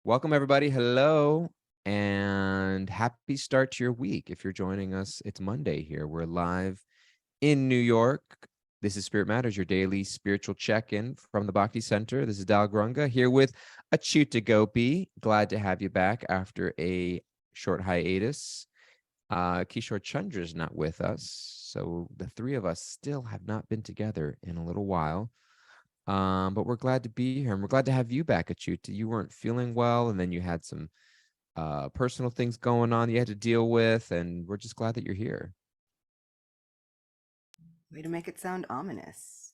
Welcome, everybody. Hello, and happy start to your week. If you're joining us, it's Monday here. We're live in New York. This is Spirit Matters, your daily spiritual check-in from the Bhakti Center. This is Dal Grunga here with Achyuta Gopi. Glad to have you back after a short hiatus. Kishore Chandra is not with us, so the three of us still have not been together in a little while. But we're glad to be here, and we're glad to have you back, Achyuta. You weren't feeling well, and then you had some personal things going on you had to deal with, and we're just glad that you're here. Way to make it sound ominous.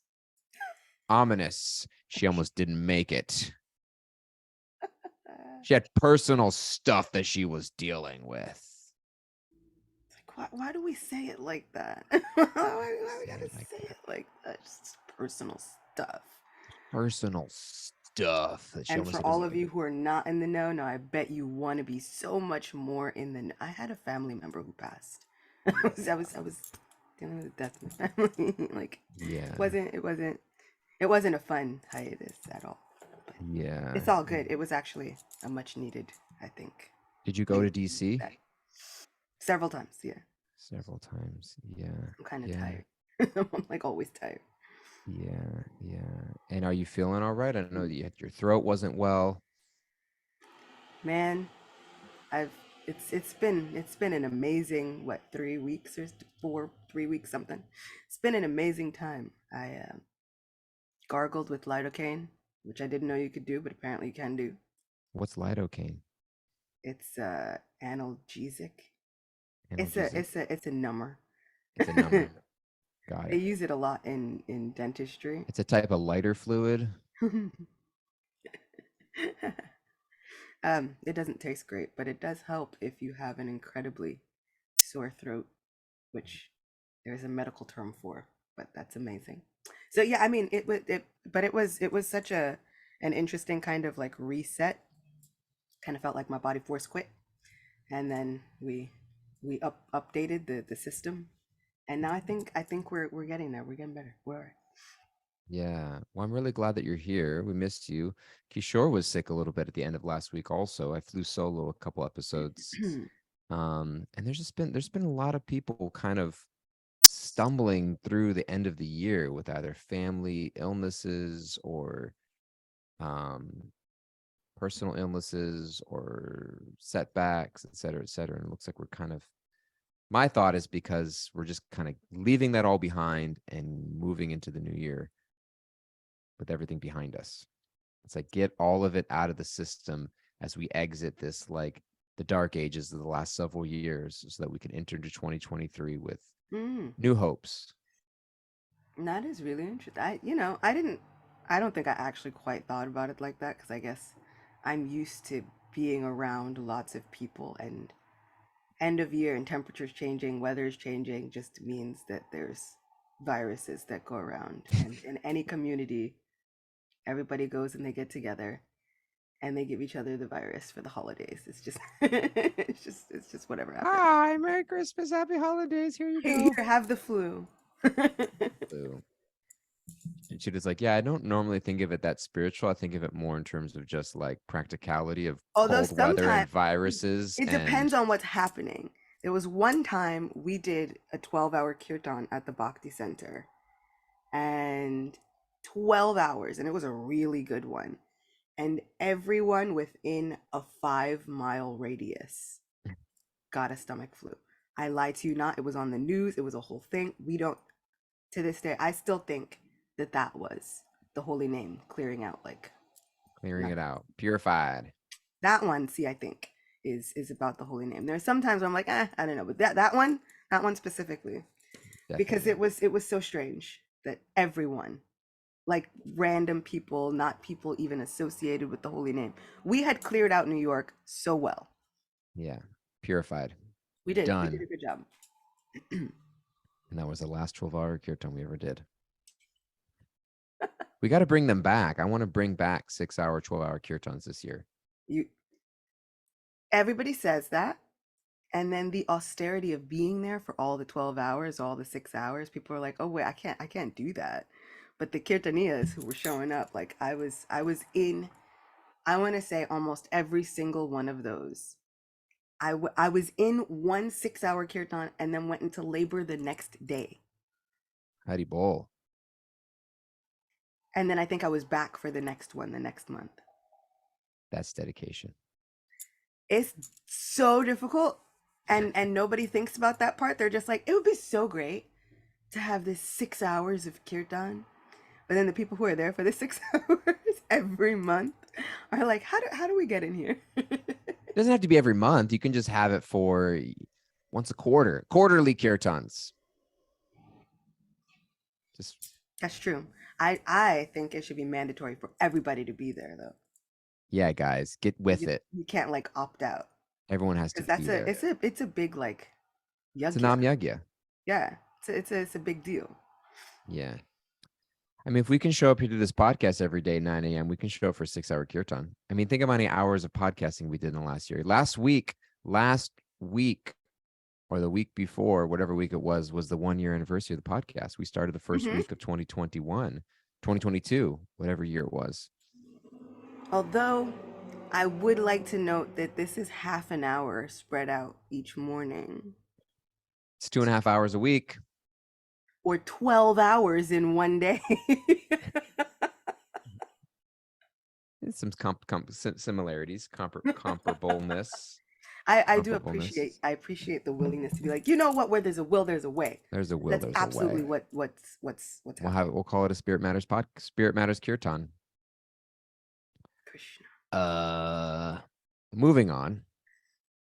Ominous. She almost didn't make it. She had personal stuff that she was dealing with. It's like, why do we say it like that? why we Say gotta it like say that. it like that? Just personal stuff. Personal stuff that she And almost for all doesn't of make you it. who are not in the know, now I bet you want to be so much more in the. I had a family member who passed. I was dealing with death in the family. Like, Yeah. it wasn't a fun hiatus at all. But Yeah. it's all good. It was actually a much needed, I think. Did you go to DC? That several times. Yeah, Several times. Yeah. I'm kind of Yeah. tired. I'm like always tired. Yeah. Yeah. And are you feeling all right? I know that your throat wasn't well. Man, I've it's been an amazing 3 weeks or 4 3 weeks something. It's been an amazing time. I gargled with lidocaine, which I didn't know you could do, but apparently you can do. What's lidocaine? It's analgesic. Analgesic. It's a number. It's a number. Got They it. use it a lot in dentistry. It's a type of lighter fluid. It doesn't taste great, but it does help if you have an incredibly sore throat, which there's a medical term for, but that's amazing. So yeah, I mean but it was such an interesting kind of like reset. Kind of felt like my body force quit, and then we updated the system, and now I think we're getting there. We're getting better. We're all right. Yeah. Well, I'm really glad that you're here. We missed you. Kishore was sick a little bit at the end of last week also. I flew solo a couple episodes. And there's been a lot of people kind of stumbling through the end of the year with either family illnesses or um personal illnesses or setbacks, et cetera, et cetera. And it looks like we're kind of my thought is because we're just kind of leaving that all behind and moving into the new year with everything behind us. It's like get all of it out of the system as we exit this, like the dark ages of the last several years, so that we can enter into 2023 with Mm, new hopes. that is really interesting. I don't think I actually quite thought about it like that because I guess I'm used to being around lots of people, and end of year and temperatures changing, weather is changing just means that there's viruses that go around. And in any community, everybody goes and they get together and they give each other the virus for the holidays. It's just it's just whatever happened. Hi, Merry Christmas, Happy Holidays. Here you Here, go. have the flu. Boo. And she was like, yeah, I don't normally think of it that spiritual. I think of it more in terms of just like practicality of Although cold weather sometimes and viruses. it And depends on what's happening. There was one time we did a 12-hour kirtan at the Bhakti Center, and 12 hours, and it was a really good one. And everyone within a 5 mile radius got a stomach flu. I lie to you not, it was on the news, it was a whole thing. We don't, to this day, I still think that that was the holy name clearing out like clearing it nothing. out, purified. That one, see, I think is about the holy name. There are some times where I'm like, I don't know, but that one specifically, because Definitely. it was so strange that everyone, like random people, not people even associated with the holy name, we had cleared out New York so well. Yeah. Purified. We did Done. a good job. And that was the last 12-hour kirtan we ever did. We got to bring them back. I want to bring back 6-hour, 12-hour kirtans this year. You Everybody says that, and then the austerity of being there for all the 12 hours, all the 6 hours, people are like, oh wait, I can't do that. But the kirtaniyas who were showing up, like I was in I want to say almost every single one of those. I was in one 6 hour kirtan and then went into labor the next day. Hari Bol. And then I think I was back for the next one the next month. That's dedication. It's so difficult, and nobody thinks about that part. They're just like, it would be so great to have this 6 hours of kirtan. But then the people who are there for the 6 hours every month are like, how do we get in here? It doesn't have to be every month. You can just have it for once a quarter, quarterly kirtans. Just That's true. I think it should be mandatory for everybody to be there though. yeah, guys, get with it. You can't like opt out Everyone has to because be there. it's a big like It's a yagya. nam yagya. Yeah, it's a big deal. Yeah. I mean, if we can show up here to this podcast every day, 9 a.m., we can show up for 6 hour kirtan. I mean, think of how many hours of podcasting we did in the last year. Last week, or the week before, whatever week it was the 1 year anniversary of the podcast. We started the first Hmm. week of 2021, 2022, whatever year it was. Although I would like to note that this is half an hour spread out each morning, It's 2.5 hours a week. or 12 hours in one day. It's some similarities, comparableness, comparableness. I appreciate the willingness to be like, you know what, where there's a will, there's a way. There's a will, That's there's a absolutely way. what's happening. We'll call it a Spirit Matters Kirtan. Krishna. Moving on.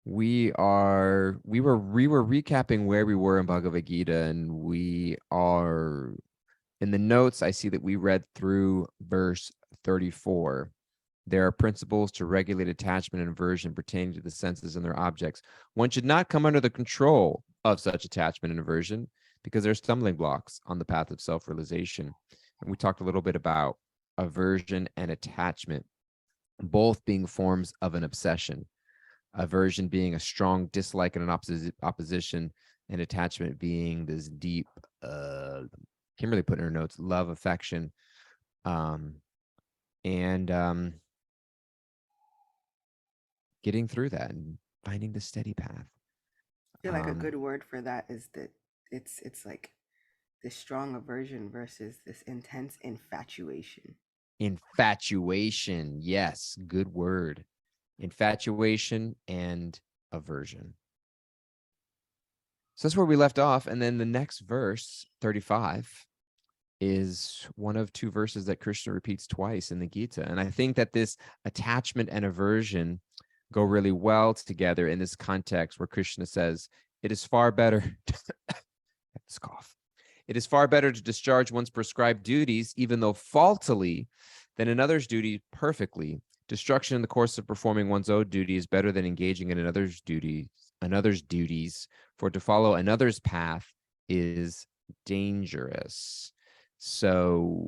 We were recapping where we were in Bhagavad Gita, and we are in the notes. I see that we read through verse 34. There are principles to regulate attachment and aversion pertaining to the senses and their objects. One should not come under the control of such attachment and aversion because they're stumbling blocks on the path of self-realization. And we talked a little bit about aversion and attachment, both being forms of an obsession. Aversion being a strong dislike and an opposition, and attachment being this deep, Kimberly put in her notes, love, affection, and getting through that and finding the steady path. I feel like a good word for that is that it's like this strong aversion versus this intense infatuation. Infatuation, yes, good word. Infatuation and aversion. So that's where we left off. And then the next verse, 35, is one of two verses that Krishna repeats twice in the Gita. And I think that this attachment and aversion go really well together in this context where Krishna says, it is far better, this cough, it is far better to discharge one's prescribed duties, even though faultily, than another's duty perfectly. Destruction in the course of performing one's own duty is better than engaging in another's duties, for to follow another's path is dangerous. So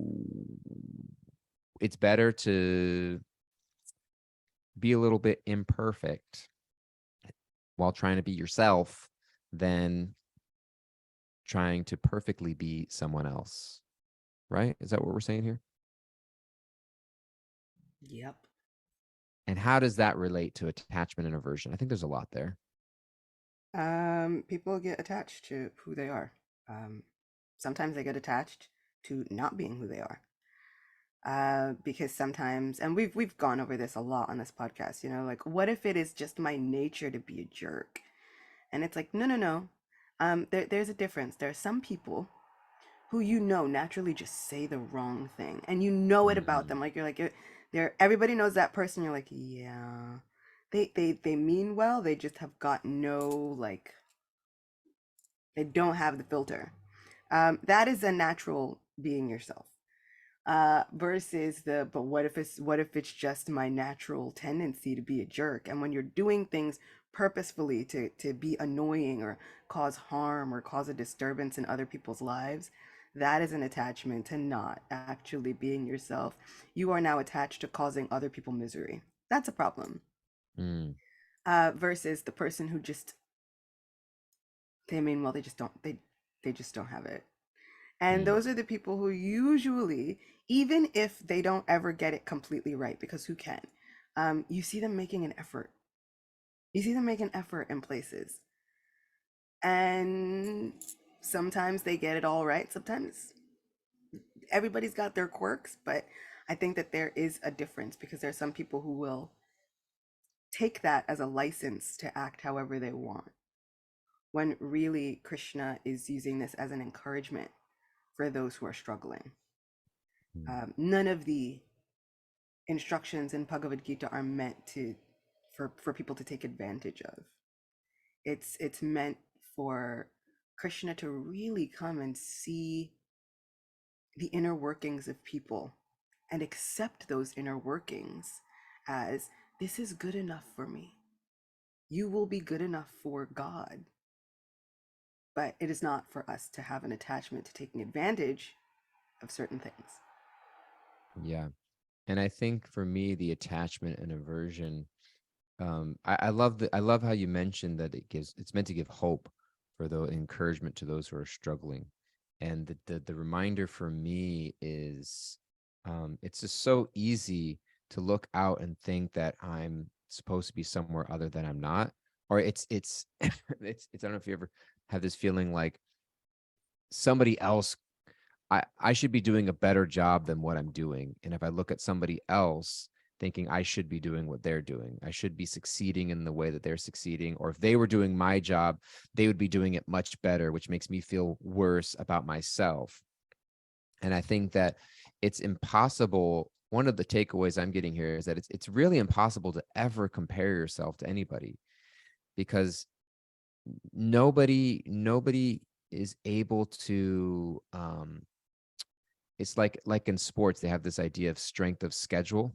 it's better to be a little bit imperfect while trying to be yourself than trying to perfectly be someone else. Right? Is that what we're saying here? Yep. And how does that relate to attachment and aversion? I think there's a lot there. People get attached to who they are. Sometimes they get attached to not being who they are. Because sometimes, and we've gone over this a lot on this podcast, you know, like what if it is just my nature to be a jerk? And it's like, no. There's a difference. There are some people who you know naturally just say the wrong thing, and you know it about them. Like you're like they're everybody knows that person. You're like, yeah, they mean well. They just have got no like they don't have the filter. That is a natural being yourself. Versus the but what if it's just my natural tendency to be a jerk, and when you're doing things purposefully to be annoying or cause harm or cause a disturbance in other people's lives, that is an attachment to not actually being yourself. You are now attached to causing other people misery. That's a problem. Mm. Versus the person who just they mean well, they just don't have it. And Mm. those are the people who usually, even if they don't ever get it completely right, because who can? You see them making an effort. You see them make an effort in places. And sometimes they get it all right. Sometimes everybody's got their quirks, but I think that there is a difference because there are some people who will take that as a license to act however they want, when really Krishna is using this as an encouragement for those who are struggling. Mm. None of the instructions in Bhagavad Gita are meant to for people to take advantage of. It's meant for Krishna to really come and see the inner workings of people and accept those inner workings as this is good enough for me. You will be good enough for God. But it is not for us to have an attachment to taking advantage of certain things. Yeah. And I think for me, the attachment and aversion, I love how you mentioned that it's meant to give hope for the encouragement to those who are struggling. And the reminder for me is, it's just so easy to look out and think that I'm supposed to be somewhere other than I'm not. Or it's it's I don't know if you ever have this feeling like somebody else, I should be doing a better job than what I'm doing. And if I look at somebody else thinking I should be doing what they're doing, I should be succeeding in the way that they're succeeding, or if they were doing my job, they would be doing it much better, which makes me feel worse about myself. And I think that it's impossible. One of the takeaways I'm getting here is that it's really impossible to ever compare yourself to anybody, because nobody is able to, it's like in sports, they have this idea of strength of schedule,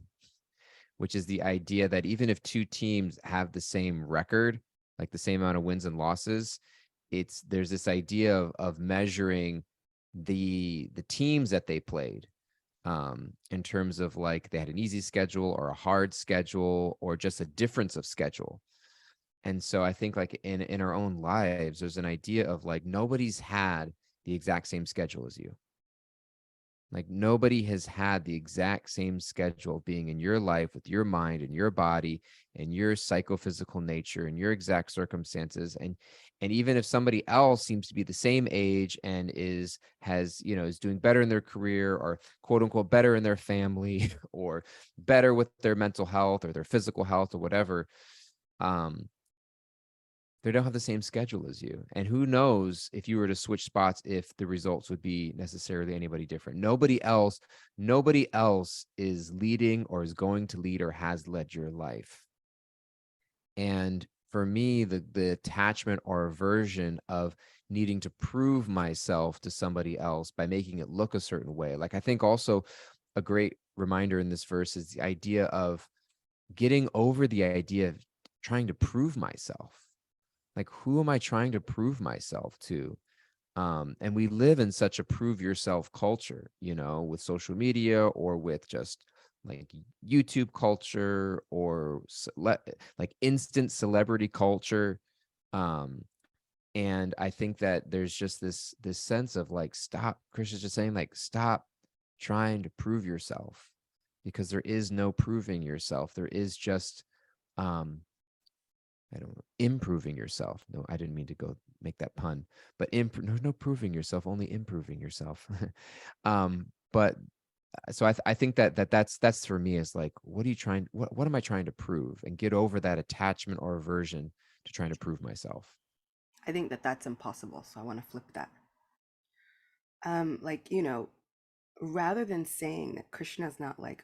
which is the idea that even if two teams have the same record, like the same amount of wins and losses, there's this idea of measuring the teams that they played, in terms of like they had an easy schedule or a hard schedule or just a difference of schedule. And so I think like in our own lives, there's an idea of like nobody's had the exact same schedule as you. Like nobody has had the exact same schedule being in your life with your mind and your body and your psychophysical nature and your exact circumstances. And even if somebody else seems to be the same age and is doing better in their career, or quote unquote better in their family, or better with their mental health or their physical health or whatever, um, they don't have the same schedule as you. And who knows if you were to switch spots, if the results would be necessarily anybody different. Nobody else is leading or is going to lead or has led your life. And for me, the attachment or aversion of needing to prove myself to somebody else by making it look a certain way. Like I think also a great reminder in this verse is the idea of getting over the idea of trying to prove myself. Like, who am I trying to prove myself to? And we live in such a prove yourself culture, with social media or with just like YouTube culture, or like instant celebrity culture. Um, and I think that there's just this sense of like, stop. Chris is just saying like, stop trying to prove yourself, because there is no proving yourself. There is just, um, I don't know, improving yourself. No, I didn't mean to go make that pun, but no proving yourself, only improving yourself. But so I think that's for me is like, what am I trying to prove, and get over that attachment or aversion to trying to prove myself. I think that that's impossible, so I want to flip that. Like, rather than saying that Krishna's not like,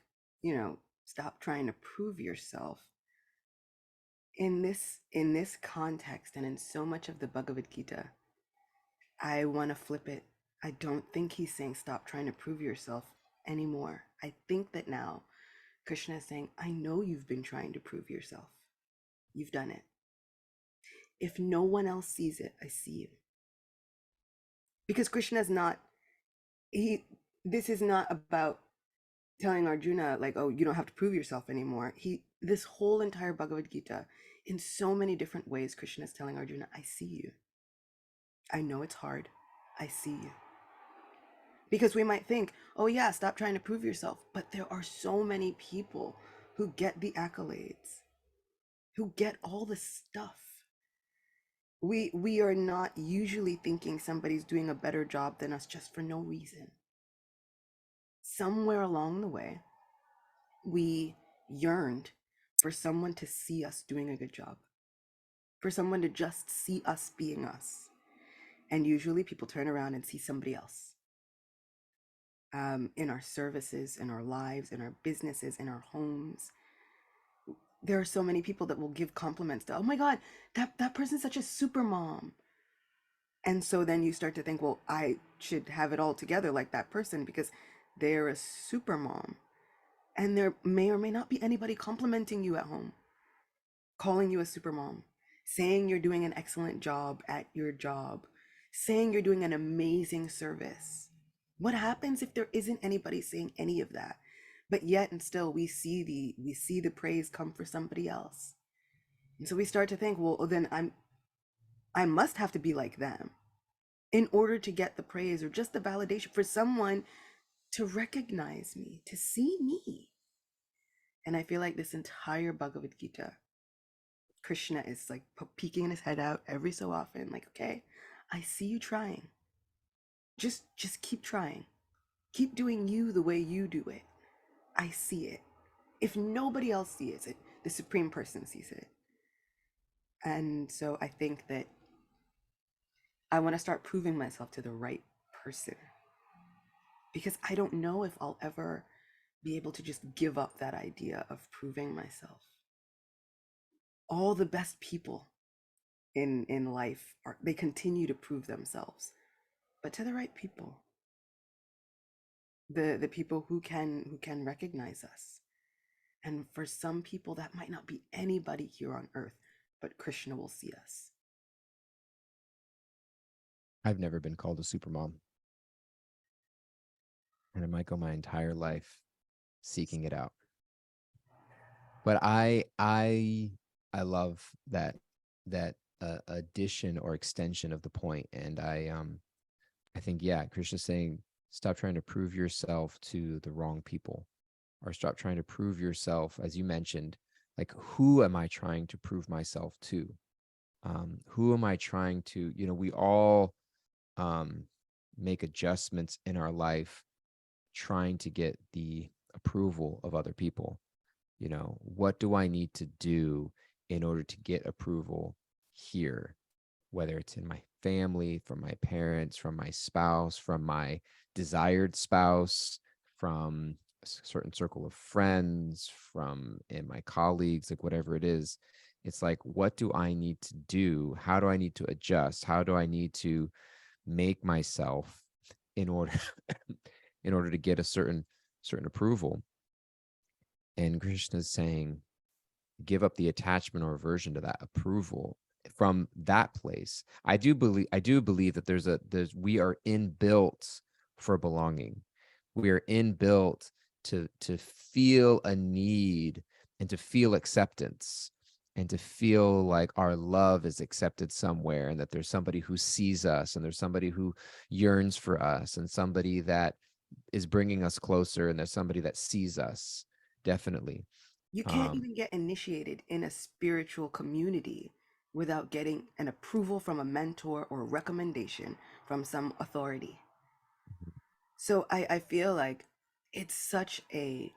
stop trying to prove yourself, in this context and in so much of the Bhagavad Gita, I want to flip it. I don't think he's saying stop trying to prove yourself anymore. I think that now Krishna is saying, I know you've been trying to prove yourself. You've done it. If no one else sees it, I see you. Because Krishna is not, he, this is not about telling Arjuna, like, oh, you don't have to prove yourself anymore. This whole entire Bhagavad Gita, in so many different ways, Krishna is telling Arjuna, I see you. I know it's hard. I see you. Because we might think, oh, yeah, stop trying to prove yourself. But there are so many people who get the accolades, who get all the stuff. We are not usually thinking somebody's doing a better job than us just for no reason. Somewhere along the way, we yearned for someone to see us doing a good job, for someone to just see us being us. And usually people turn around and see somebody else, in our services, in our lives, in our businesses, in our homes. There are so many people that will give compliments to, oh my God, that person's such a super mom. And so then you start to think, well, I should have it all together like that person because they're a super mom. And there may or may not be anybody complimenting you at home, calling you a super mom, saying you're doing an excellent job at your job, saying you're doing an amazing service. What happens if there isn't anybody saying any of that? But yet and still we see the praise come for somebody else. And so we start to think, well, then I must have to be like them in order to get the praise or just the validation for someone to recognize me, to see me. And I feel like this entire Bhagavad Gita, Krishna is like peeking his head out every so often, like, okay, I see you trying. Just keep trying. Keep doing you the way you do it. I see it. If nobody else sees it, the supreme person sees it. And so I think that I want to start proving myself to the right person because I don't know if I'll ever be able to just give up that idea of proving myself. All the best people in life are, they continue to prove themselves, but to the right people, the people who can recognize us. And for some people that might not be anybody here on earth, but Krishna will see us. I've never been called a super mom, and I might go my entire life seeking it out. But I love that addition or extension of the point, and I think, yeah, Krishna's saying, stop trying to prove yourself to the wrong people, or stop trying to prove yourself, as you mentioned, like, who am I trying to prove myself to? Who am I trying to, we all um, make adjustments in our life trying to get the approval of other people. What do I need to do in order to get approval here? Whether it's in my family, from my parents, from my spouse, from my desired spouse, from a certain circle of friends, from in my colleagues, like whatever it is. It's like, what do I need to do? How do I need to adjust? How do I need to make myself in order in order to get a certain approval? And Krishna's saying, give up the attachment or aversion to that approval from that place. I do believe that there's we are inbuilt for belonging. We are inbuilt to feel a need and to feel acceptance and to feel like our love is accepted somewhere, and that there's somebody who sees us, and there's somebody who yearns for us, and somebody that is bringing us closer, and there's somebody that sees us. Definitely. You can't um even get initiated in a spiritual community without getting an approval from a mentor or recommendation from some authority. So I feel like it's such a,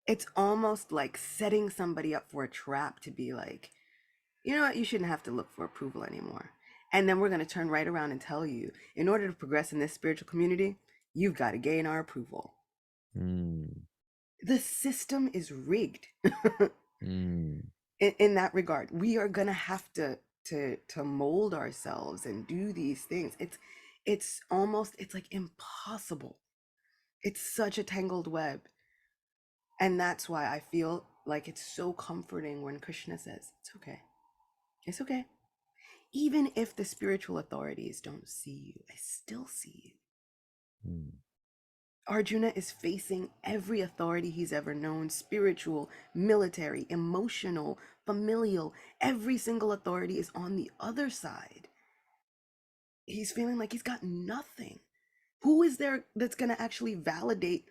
it's almost like setting somebody up for a trap to be like, you know what, you shouldn't have to look for approval anymore. And then we're going to turn right around and tell you, in order to progress in this spiritual community, you've got to gain our approval. mm, The system is rigged. mm. In that regard, we are going to have to mold ourselves and do these things. It's like impossible. It's such a tangled web. And that's why I feel like it's so comforting when Krishna says, it's okay. It's okay. Even if the spiritual authorities don't see you, I still see you. Mm. Arjuna is facing every authority he's ever known: spiritual, military, emotional, familial. Every single authority is on the other side. He's feeling like he's got nothing. Who is there that's going to actually validate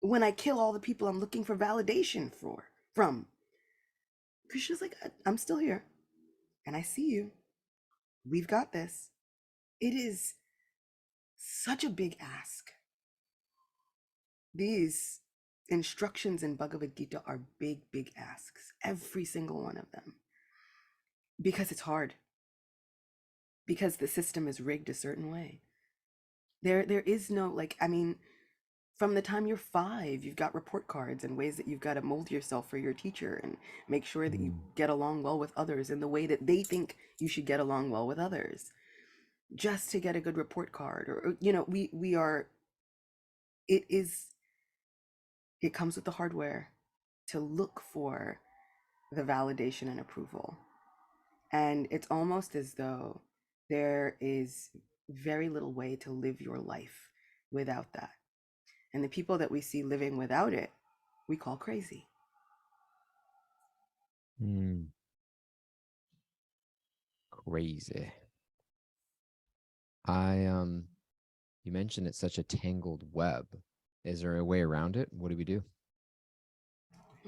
when I kill all the people I'm looking for validation from. Krishna's like, I'm still here and I see you. We've got this. It is such a big ask. These instructions in Bhagavad Gita are big, big asks, every single one of them, because it's hard, because the system is rigged a certain way. There is no, like, I mean, from the time you're 5, you've got report cards and ways that you've got to mold yourself for your teacher and make sure that you Mm. get along well with others in the way that they think you should get along well with others, just to get a good report card. Or we are, it is, it comes with the hardware to look for the validation and approval. And it's almost as though there is very little way to live your life without that. And the people that we see living without it, we call crazy. Mm. Crazy. You mentioned it's such a tangled web. Is there a way around it? What do we do?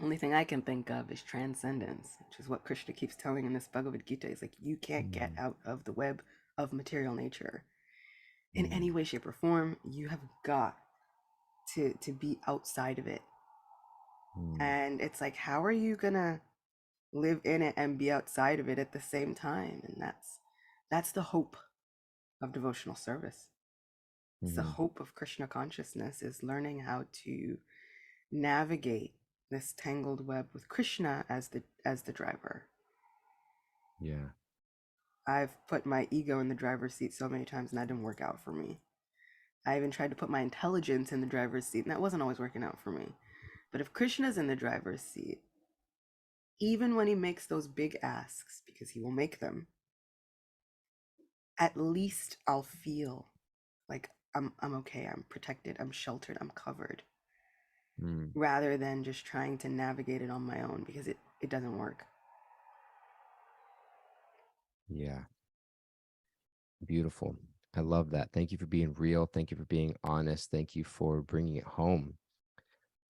Only thing I can think of is transcendence, which is what Krishna keeps telling in this Bhagavad Gita. He's like, you can't get Mm. out of the web of material nature in Mm. any way, shape, or form. You have got to be outside of it. Mm. And it's like, how are you gonna live in it and be outside of it at the same time? And that's the hope of devotional service. It's the Mm-hmm. hope of Krishna consciousness, is learning how to navigate this tangled web with Krishna as the driver. Yeah. I've put my ego in the driver's seat so many times and that didn't work out for me. I even tried to put my intelligence in the driver's seat and that wasn't always working out for me. But if Krishna's in the driver's seat, even when he makes those big asks, because he will make them, at least I'll feel like I'm okay, I'm protected, I'm sheltered, I'm covered, Mm. rather than just trying to navigate it on my own, because it doesn't work. Yeah. Beautiful. I love that. Thank you for being real. Thank you for being honest. Thank you for bringing it home.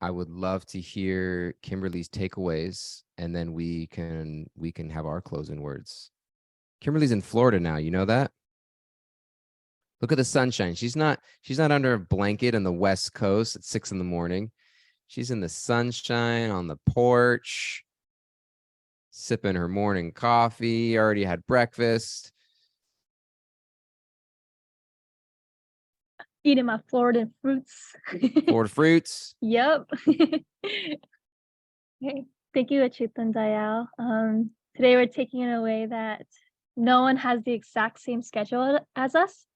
I would love to hear Kimberly's takeaways, and then we can have our closing words. Kimberly's in Florida now. You know that? Look at the sunshine. She's not under a blanket on the West Coast at 6 a.m. She's in the sunshine on the porch, sipping her morning coffee. Already had breakfast. Eating my Florida fruits. Florida fruits. Yep. Okay. Thank you, Achitan Dayal. Today we're taking it away that no one has the exact same schedule as us.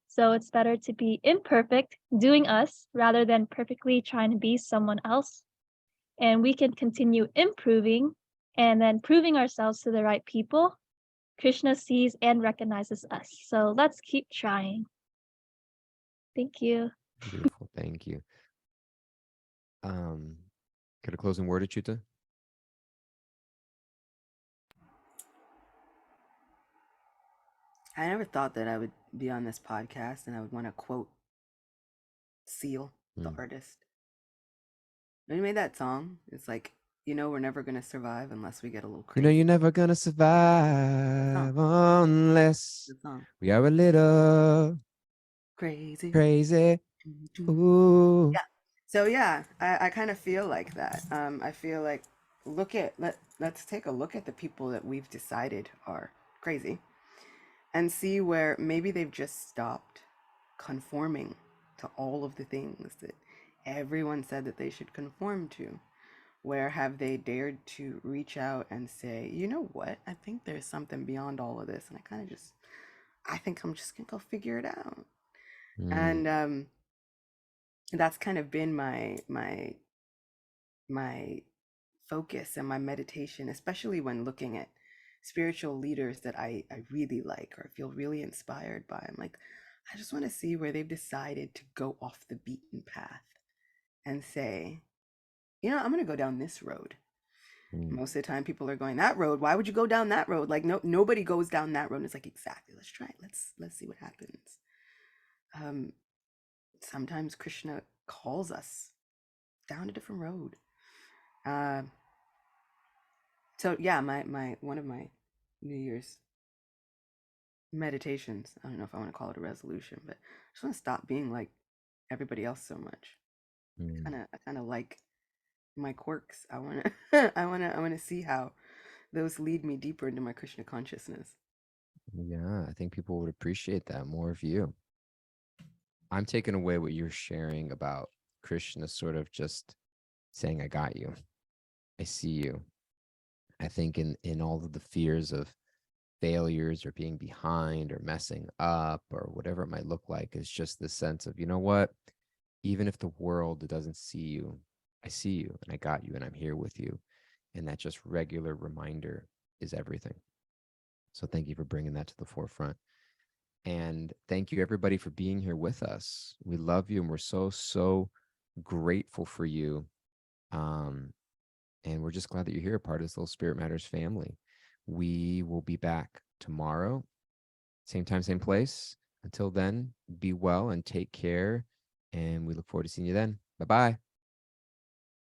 So it's better to be imperfect, doing us, rather than perfectly trying to be someone else. And we can continue improving and then proving ourselves to the right people. Krishna sees and recognizes us. So let's keep trying. Thank you. Beautiful. Thank you. Got a closing word, Achyuta? I never thought that I would be on this podcast and I would want to quote Seal, the Mm. artist. When he made that song, it's like, we're never going to survive unless we get a little You know, crazy. you're never gonna The song, survive unless the song. we are a little Crazy. crazy. Ooh. Yeah. So yeah, I kind of feel like that. I feel like let's take a look at the people that we've decided are crazy and see where maybe they've just stopped conforming to all of the things that everyone said that they should conform to. Where have they dared to reach out and say, you know what? I think there's something beyond all of this, and I think I'm just gonna go figure it out. Mm. And that's kind of been my focus and my meditation, especially when looking at spiritual leaders that I really like or feel really inspired by. I'm like, I just want to see where they've decided to go off the beaten path and say, I'm going to go down this road. Mm. Most of the time people are going that road. Why would you go down that road? Like, nobody goes down that road. And it's like, exactly. Let's try it. Let's see what happens. Sometimes Krishna calls us down a different road. So yeah, my one of my New Year's meditations. I don't know if I want to call it a resolution, but I just want to stop being like everybody else so much. Mm. I kind of like my quirks. I want to I want to see how those lead me deeper into my Krishna consciousness. Yeah, I think people would appreciate that more of you. I'm taking away what you're sharing about Krishna sort of just saying, I got you. I see you. I think in all of the fears of failures or being behind or messing up or whatever it might look like is just the sense of, you know what? Even if the world doesn't see you, I see you and I got you and I'm here with you. And that just regular reminder is everything. So thank you for bringing that to the forefront. And thank you, everybody, for being here with us. We love you and we're so, so grateful for you. Um, and we're just glad that you're here, part of this little Spirit Matters family. We will be back tomorrow, same time, same place. Until then, be well and take care. And we look forward to seeing you then. Bye bye.